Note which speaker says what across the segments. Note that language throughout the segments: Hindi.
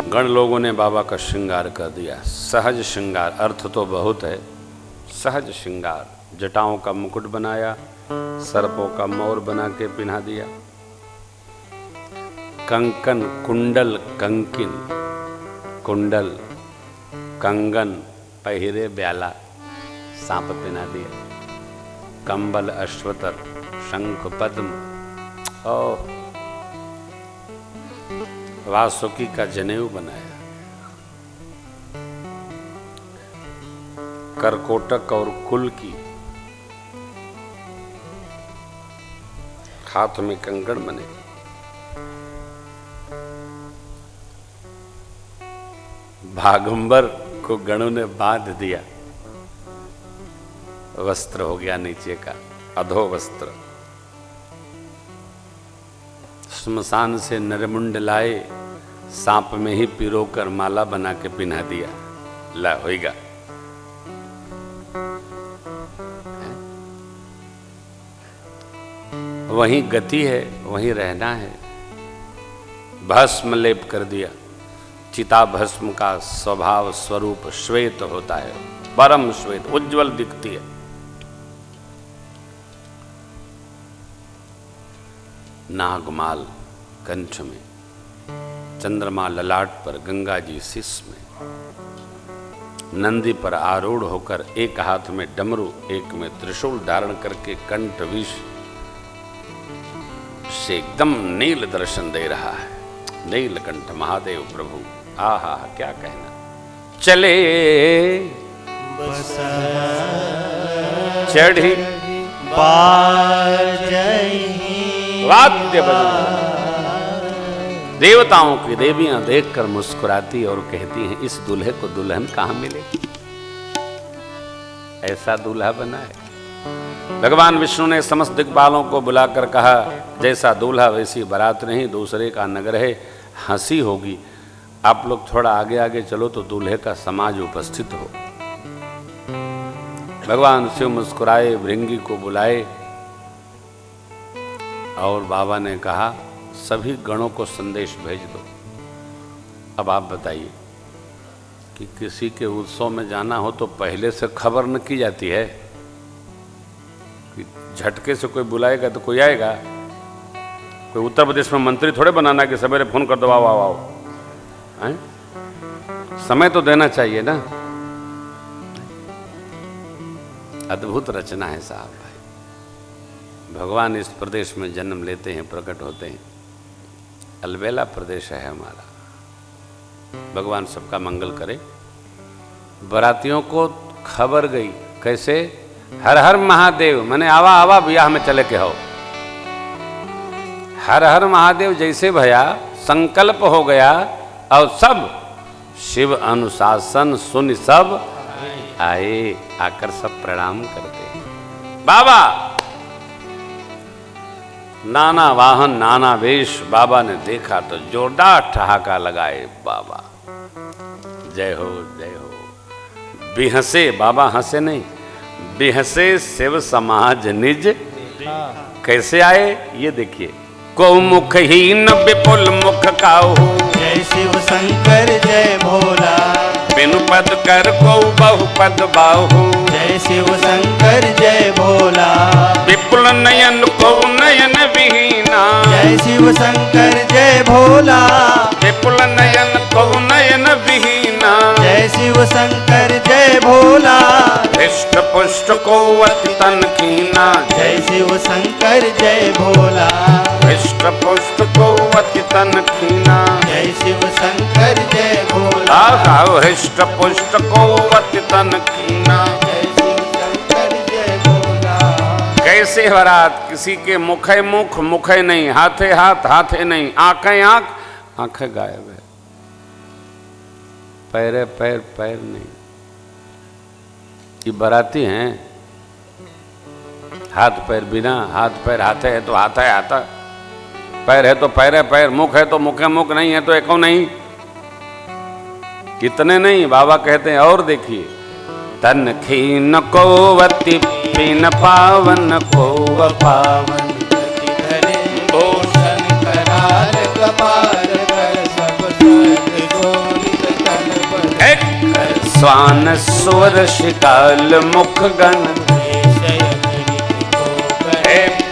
Speaker 1: गण लोगों ने बाबा का श्रृंगार कर दिया। सहज श्रृंगार, अर्थ तो बहुत है। सहज श्रृंगार, जटाओं का मुकुट बनाया, सर्पों का मोर बना के पिन्हा दिया, कंकन कुंडल कंकिन, कुंडल कंगन पहिरे ब्याला, सांप पिन्हा दिया, कंबल अश्वतर शंख पद्म और वासुकी का जनेऊ बनाया, करकोटक और कुल की, हाथ में कंकण बने, भागंबर को गणों ने बांध दिया, वस्त्र हो गया नीचे का अधो वस्त्र। श्मशान से नरमुंड लाए, सांप में ही पिरोकर माला बना के पिन्हा दिया। ला होएगा। वहीं गति है, वहीं रहना है। भस्म लेप कर दिया। चिता भस्म का स्वभाव स्वरूप श्वेत होता है, परम श्वेत, उज्जवल दिखती है। नागमाल कंठ में, चंद्रमा ललाट पर, गंगा जी शीश में, नंदी पर आरूढ़ होकर एक हाथ में डमरू एक में त्रिशूल धारण करके कंठ विष से एकदम नील दर्शन दे रहा है। नीलकंठ महादेव प्रभु, आहा क्या कहना। चले चढ़ी वाद्य बजने, देवताओं की देवियां देखकर मुस्कुराती और कहती हैं, इस दूल्हे को दुल्हन कहां मिलेगी, ऐसा दूल्हा बना है। भगवान विष्णु ने समस्त दिक्पालों को बुलाकर कहा, जैसा दूल्हा वैसी बारात नहीं, दूसरे का नगर है, हंसी होगी। आप लोग थोड़ा आगे आगे चलो तो दूल्हे का समाज उपस्थित हो। भगवान शिव मुस्कुराए, भृंगी को बुलाए और बाबा ने कहा, सभी गणों को संदेश भेज दो। अब आप बताइए कि किसी के उत्सव में जाना हो तो पहले से खबर न की जाती है कि झटके से कोई बुलाएगा तो कोई आएगा। कोई उत्तर प्रदेश में मंत्री थोड़े बनाना कि सवेरे फोन कर दो आओ आओ आओ, समय तो देना चाहिए ना। अद्भुत रचना है साहब भाई। भगवान इस प्रदेश में जन्म लेते हैं, प्रकट होते हैं। अलबेला प्रदेश है हमारा। भगवान सबका मंगल करे। बरातियों को खबर गई, कैसे? हर हर महादेव, मैंने आवा आवा ब्याह में चले के हो। हर हर महादेव जैसे भया, संकल्प हो गया और सब शिव अनुशासन सुन सब आए। आकर सब प्रणाम करते। बाबा नाना वाहन नाना वेश, बाबा ने देखा तो जोरदार ठहाका लगाए। बाबा जय हो जय हो। बिहसे, बाबा हंसे नहीं, बिहसे शिव समाज निज। कैसे आए ये देखिए। को मुखहीन विपुल मुख काहू,
Speaker 2: जय शिव शंकर जय भोला।
Speaker 1: बिनु पद कर को बहु पद बाहू,
Speaker 2: जय शिव शंकर जय भोला।
Speaker 1: विपुल नयन को नयन विहीना,
Speaker 2: जय शिव शंकर जय भोला।
Speaker 1: विपुल नयन को नयन विहीना,
Speaker 2: जय शिव शंकर जय भोला।
Speaker 1: हृष्ट पुष्ट को अति तन कीना,
Speaker 2: जय शिव शंकर जय भोला।
Speaker 1: हृष्ट पुष्ट को अति तन कीना,
Speaker 2: जय शिव शंकर जय भोला।
Speaker 1: हृष्ट पुष्ट को अति तन कीना।
Speaker 2: जय शिव शंकर जय भोला।
Speaker 1: कैसे बारात, किसी के मुखे मुख मुखे नहीं, हाथे हाथ हाथे नहीं, आंखें आंख आंखें गायब है, पैरे पैर पैर नहीं। ये बाराती हैं, हाथ पैर बिना, हाथ पैर हाथे है तो हाथ है हाथा, पैर है तो पैरे पैर, मुख है तो मुखे मुख, नहीं है तो एको नहीं। इतने नहीं, बाबा कहते हैं और देखिए। तन खीन को वति पीन पावन को पावन, स्वान सुर शिकाल मुख गण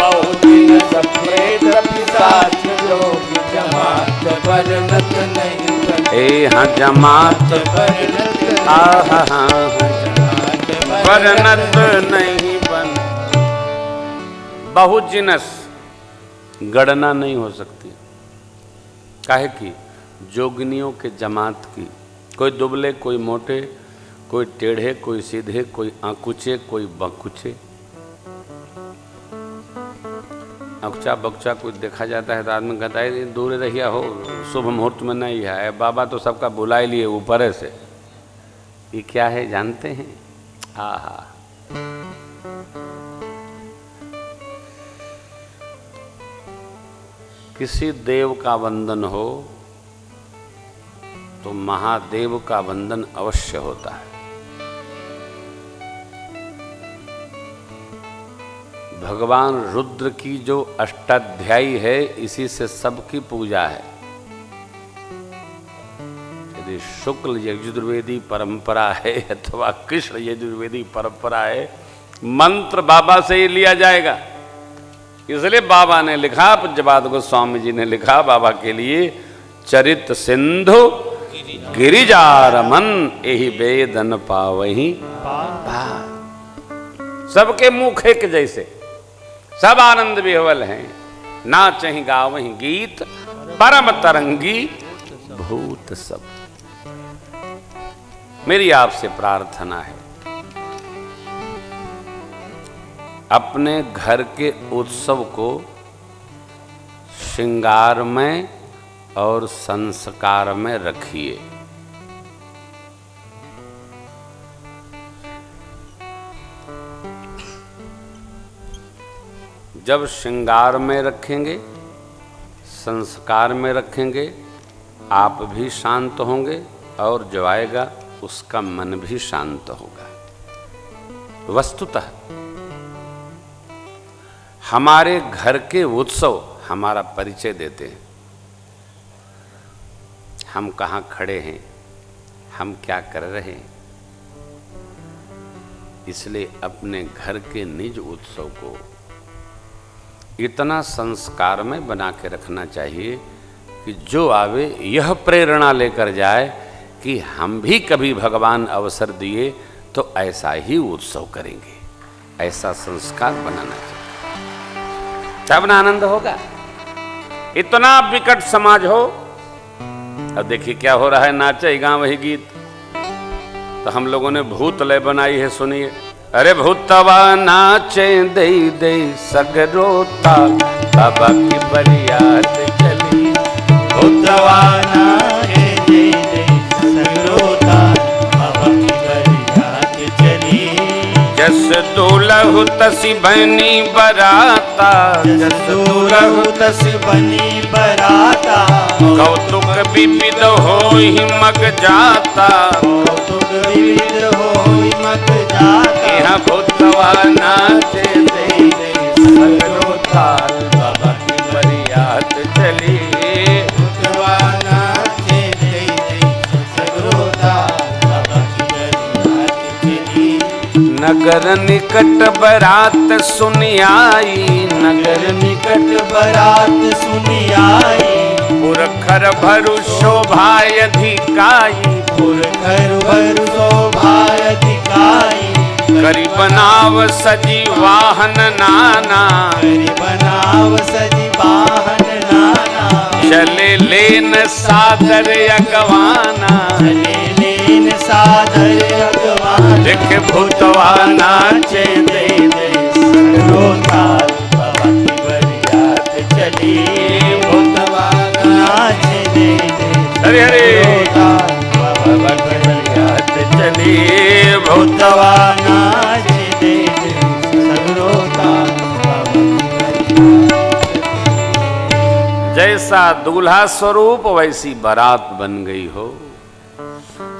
Speaker 2: बहुदिन सप्रेत पिशाच जोग जमात बरनत नहीं बने।
Speaker 1: हाँ जमात
Speaker 2: बरनत
Speaker 1: आहा बरनत नहीं बन। बहुजिनस गणना नहीं हो सकती। काहे की? जोगिनियों के जमात की। कोई दुबले, कोई मोटे, कोई टेढ़े, कोई सीधे, कोई आंकुचे, कोई बकुचे। अक्चा बक्चा कुछ देखा जाता है तो आदमी कहता है दूर रहिया हो, शुभ मुहूर्त में नहीं है। बाबा तो सबका बुला ही लिए ऊपर से। ये क्या है जानते हैं? आहा, किसी देव का वंदन हो तो महादेव का वंदन अवश्य होता है। भगवान रुद्र की जो अष्टाध्यायी है, इसी से सबकी पूजा है। यदि शुक्ल यजुर्वेदी परंपरा है अथवा कृष्ण यजुर्वेदी परंपरा है, मंत्र बाबा से ही लिया जाएगा। इसलिए बाबा ने लिखा, पूज्यपाद गोस्वामी जी ने लिखा बाबा के लिए, चरित सिंधु गिरिजारमन यही वेदन पावही। सबके मुख एक जैसे, सब आनंद विह्वल हैं, नाचहि गावहि गीत परम तरंगी भूत सब। मेरी आपसे प्रार्थना है, अपने घर के उत्सव को श्रृंगार में और संस्कार में रखिए। जब श्रृंगार में रखेंगे, संस्कार में रखेंगे, आप भी शांत होंगे और जो आएगा उसका मन भी शांत होगा। वस्तुतः हमारे घर के उत्सव हमारा परिचय देते हैं। हम कहाँ खड़े हैं, हम क्या कर रहे हैं। इसलिए अपने घर के निज उत्सव को इतना संस्कार में बना के रखना चाहिए कि जो आवे यह प्रेरणा लेकर जाए कि हम भी कभी भगवान अवसर दिए तो ऐसा ही उत्सव करेंगे। ऐसा संस्कार बनाना चाहिए, तब ना आनंद होगा। इतना विकट समाज हो, अब देखिए क्या हो रहा है, नाचे गाँव वही गीत। तो हम लोगों ने भूत लय बनाई है, सुनिए। अरे भूतवा नाचे दे दे सगरोता, बाबा की बरियात चली।
Speaker 2: भूतवा नाचे दे दे सगरोता, बाबा की बरियात चली।
Speaker 1: जस दुलहु तसी बनी बराता,
Speaker 2: जस दुलहु तसी बनी बराता।
Speaker 1: कौतुक विविध होहि मग जाता,
Speaker 2: कौतुक विविध होहि मग जाता।
Speaker 1: यहाँ भूतवा नाचे दे दे सगरोता, बाबा की बरियात चली।
Speaker 2: भूतवा नाचे दे दे सगरोता, बाबा की बरियात चली।
Speaker 1: नगर निकट बरात सुनि आई,
Speaker 2: नगर निकट बरात सुनि आई।
Speaker 1: पुरखर भरु शोभाय अधिकाई,
Speaker 2: पुरखर भरु शोभाय अधिकाई।
Speaker 1: करी बनाव सजी वाहन नाना,
Speaker 2: करी बनाव सजी वाहन नाना।
Speaker 1: चले लेन सादर अगवाना,
Speaker 2: चले लेन सादर अगवाना।
Speaker 1: देख भूतवा नाचे
Speaker 2: दे दे सगरोता, बाबा की बरियात चली। भूतवा नाचे दे दे
Speaker 1: हरे हरे
Speaker 2: सगरोता, बाबा की बरियात चली। भूतवा नाचे दे दे सगरोता, बाबा की बरियात चली।
Speaker 1: जैसा दूल्हा स्वरूप वैसी बारात बन गई हो।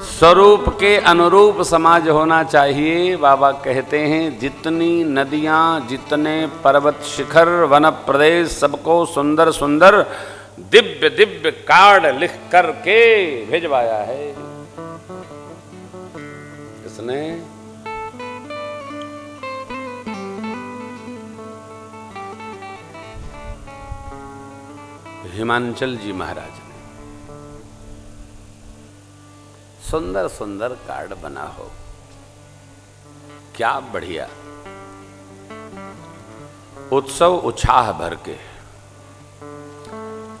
Speaker 1: स्वरूप के अनुरूप समाज होना चाहिए। बाबा कहते हैं जितनी नदियां, जितने पर्वत शिखर, वन प्रदेश, सबको सुंदर सुंदर दिव्य दिव्य कार्ड लिख करके भिजवाया है। किसने? हिमांचल जी महाराज ने। सुंदर सुंदर कार्ड बना हो, क्या बढ़िया। उत्सव उत्साह भर के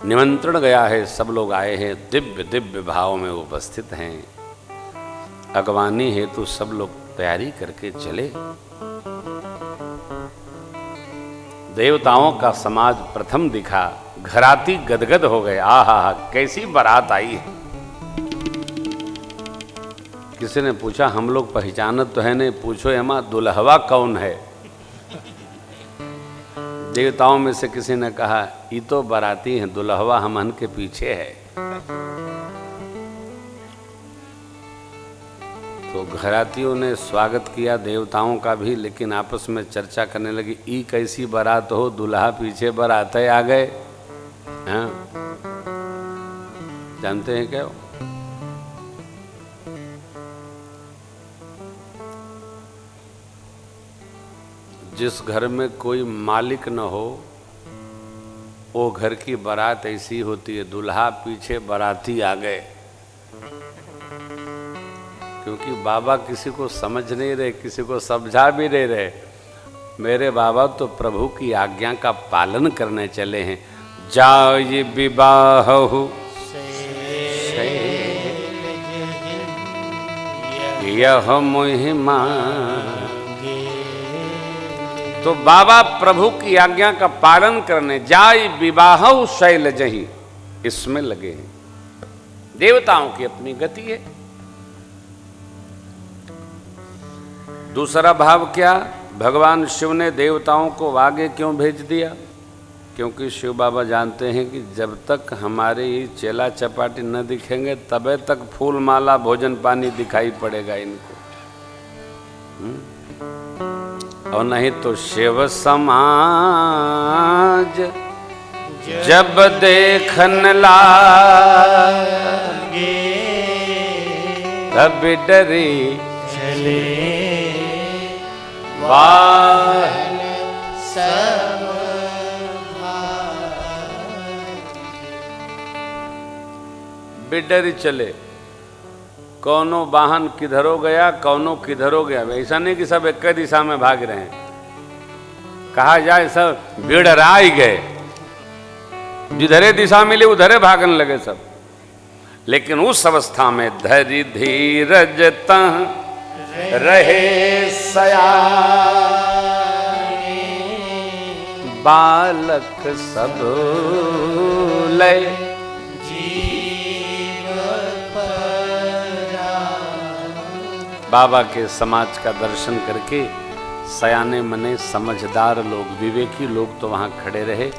Speaker 1: निमंत्रण गया है, सब लोग आए हैं, दिव्य दिव्य भाव में उपस्थित हैं। अगवानी हेतु सब लोग तैयारी करके चले। देवताओं का समाज प्रथम दिखा, घराती गदगद हो गए। आहा, कैसी बारात आई है। किसी ने पूछा, हम लोग पहचानत तो है नहीं, पूछो एमा दुल्हवा कौन है। देवताओं में से किसी ने कहा, ये तो बाराती है, दुल्हवा हमन के पीछे है। तो घरातियों ने स्वागत किया देवताओं का भी, लेकिन आपस में चर्चा करने लगी, ई कैसी बारात हो, दुल्हा पीछे बाराते आ गए। हाँ, जानते हैं क्या? जिस घर में कोई मालिक न हो, वो घर की बारात ऐसी होती है, दुल्हा पीछे बाराती आ गए। क्योंकि बाबा किसी को समझ नहीं रहे, किसी को समझा भी नहीं रहे। मेरे बाबा तो प्रभु की आज्ञा का पालन करने चले हैं। जाय विवाह यह महिमा। तो बाबा प्रभु की आज्ञा का पालन करने जाय विवाह शैल जही, इसमें लगे हैं। देवताओं की अपनी गति है। दूसरा भाव क्या? भगवान शिव ने देवताओं को आगे क्यों भेज दिया? क्योंकि शिव बाबा जानते हैं कि जब तक हमारे ये चेला चपाटी न दिखेंगे, तबे तक फूल माला भोजन पानी दिखाई पड़ेगा इनको। और नहीं तो शिव समाज जब देखन लागे, तब डरी
Speaker 2: चले
Speaker 1: वाहन
Speaker 2: सब।
Speaker 1: बिडरी चले। कौनो वाहन किधरो गया, कौनो किधरो गया। ऐसा नहीं कि सब एक दिशा में भाग रहे हैं। कहा जाए सब बिडरा ही गए, जिधरे दिशा मिली उधरे भागने लगे सब। लेकिन उस अवस्था में धरि धीरज तह रहे सयाने, बालक सब लय बाबा के समाज का दर्शन करके सयाने मने समझदार लोग, विवेकी लोग तो वहाँ खड़े रहे।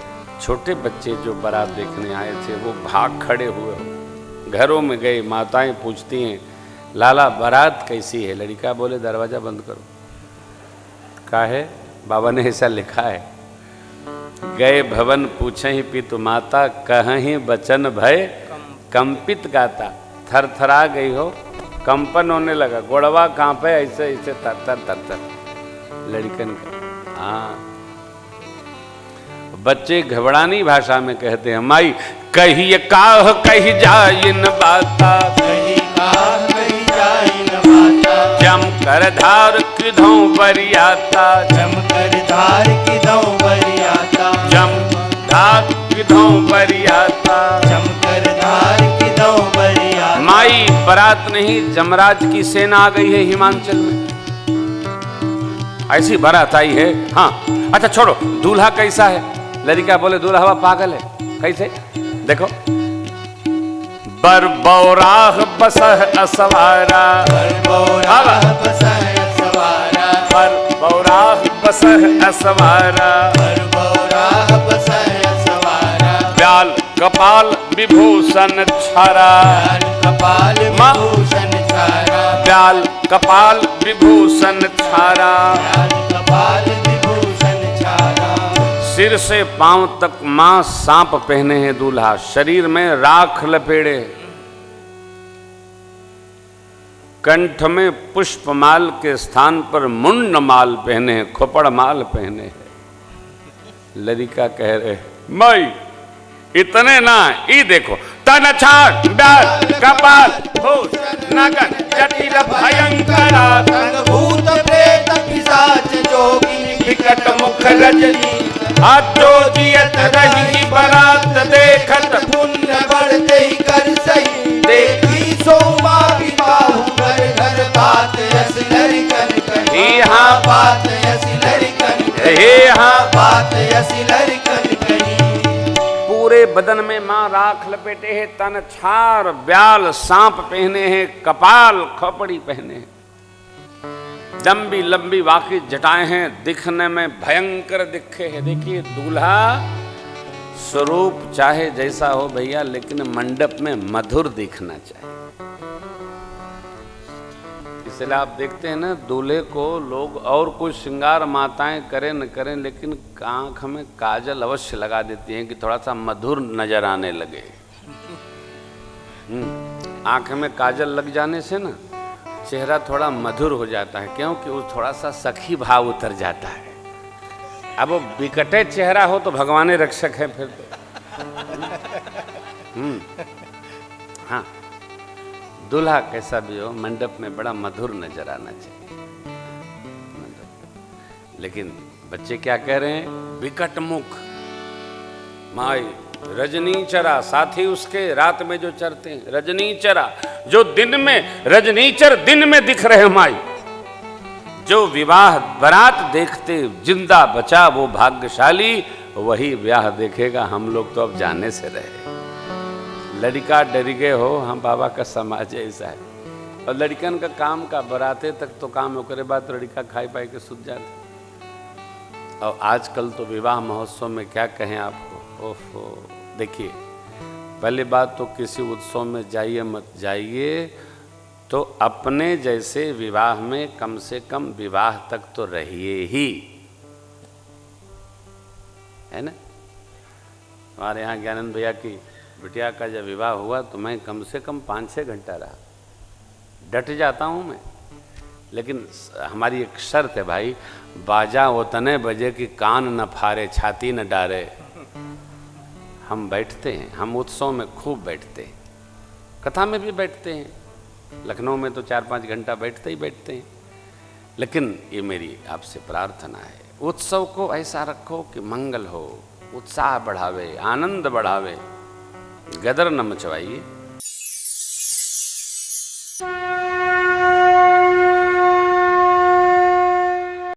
Speaker 1: छोटे बच्चे जो बारात देखने आए थे वो भाग खड़े हुए हो। घरों में गए, माताएं पूछती हैं, लाला बारात कैसी है? लड़का बोले, दरवाजा बंद करो। का है? बाबा ने ऐसा लिखा है। गए भवन पूछे ही पितु माता, कहीं बचन भय कंपित गाता। थरथरा गई हो, कंपन होने लगा, गोड़वा कांपे, ऐसे ऐसे तर तर लड़कन का। हाँ, बच्चे घबरानी भाषा में कहते हैं, माई कही काह कही जाइन बाता,
Speaker 2: कही काह कही जाइन बाता,
Speaker 1: जम कर धार किधों बरियाता,
Speaker 2: जम कर धार किधों बरियाता,
Speaker 1: जम धार किधों बरियाता,
Speaker 2: जम कर धार किधों बरियाता।
Speaker 1: माई बारात नहीं, जमराज की सेना आ गई है हिमांचल में। ऐसी बारात आई है। हाँ, अच्छा छोड़ो, दूल्हा कैसा है? लड़का बोले, दूल्हा पागल है। कैसे? देखो, बर बौराह बसह असवारा,
Speaker 2: बर बौराह बसह असवारा,
Speaker 1: बर बौराह बसह असवारा,
Speaker 2: बर बौराह बसह असवारा,
Speaker 1: व्याल कपाल विभूषण छारा,
Speaker 2: व्याल कपाल विभूषण छारा,
Speaker 1: व्याल कपाल विभूषण छारा,
Speaker 2: व्याल कपाल विभूषण छारा।
Speaker 1: सिर से पांव तक मां सांप पहने हैं दूल्हा, शरीर में राख लपेड़े। कंठ में पुष्पमाल के स्थान पर मुंडमाल पहने हैं, खोपड़माल पहने हैं। लड़का कह रहे माई इतने ना, ई देखो तन छाट ब्याल कपाल भूषण नगन जटिल भयंकर
Speaker 2: भूत प्रेत पिशाच जोगिनी
Speaker 1: विकट मुख रजनी हाथो जियत रही बरात देखत
Speaker 2: पुण्य बढ़ते ही कर सही देखी सोमा की बाहु घर घर बात यस लड़कन कही
Speaker 1: हाँ
Speaker 2: बात यस लड़कन
Speaker 1: हाँ
Speaker 2: बात यस लड़कन कही।
Speaker 1: पूरे बदन में माँ राख लपेटे हैं, तन छार ब्याल सांप पहने हैं, कपाल खोपड़ी पहने हैं, लंबी लंबी वाकी जटाएं हैं, दिखने में भयंकर दिखे है। देखिए दूल्हा स्वरूप चाहे जैसा हो भैया, लेकिन मंडप में मधुर दिखना चाहिए। इसलिए आप देखते हैं ना, दूल्हे को लोग और कुछ श्रृंगार माताएं करें न करें, लेकिन आंख में काजल अवश्य लगा देती हैं कि थोड़ा सा मधुर नजर आने लगे। आंख में काजल लग जाने से ना चेहरा थोड़ा मधुर हो जाता है, क्योंकि वो थोड़ा सा सखी भाव उतर जाता है। अब वो बिकटे चेहरा हो तो भगवाने रक्षक है फिर तो। हाँ, दूल्हा कैसा भी हो मंडप में बड़ा मधुर नजर आना चाहिए। लेकिन बच्चे क्या कह रहे हैं, विकट मुख माई रजनीचरा, साथी उसके रात में जो चरते हैं रजनीचरा, जो दिन में रजनीचर दिन में दिख रहे माई, जो विवाह बारात देखते जिंदा बचा वो भाग्यशाली, वही ब्याह देखेगा। हम लोग तो अब जाने से रहे। लड़का डर गए हो, हम बाबा का समाज ऐसा है। और लड़कन का काम का बराते तक तो काम होकर बाद लड़का खाई पाई के सूझ जाते। और आजकल तो विवाह महोत्सव में क्या कहें आपको, ओहो। देखिए पहली बात तो किसी उत्सव में जाइए मत जाइए तो अपने जैसे विवाह में कम से कम विवाह तक तो रहिए ही, है ना। हमारे यहाँ ज्ञानंद भैया की बिटिया का जब विवाह हुआ तो मैं कम से कम 5-6 घंटा रहा। डट जाता हूँ मैं, लेकिन हमारी एक शर्त है भाई, बाजा उतने बजे कि कान न फारे छाती न डारे। हम बैठते हैं, हम उत्सव में खूब बैठते हैं, कथा में भी बैठते हैं, लखनऊ में तो 4-5 घंटा बैठते ही बैठते हैं। लेकिन ये मेरी आपसे प्रार्थना है, उत्सव को ऐसा रखो कि मंगल हो, उत्साह बढ़ावे, आनंद बढ़ावे, गदर न मचवाइए।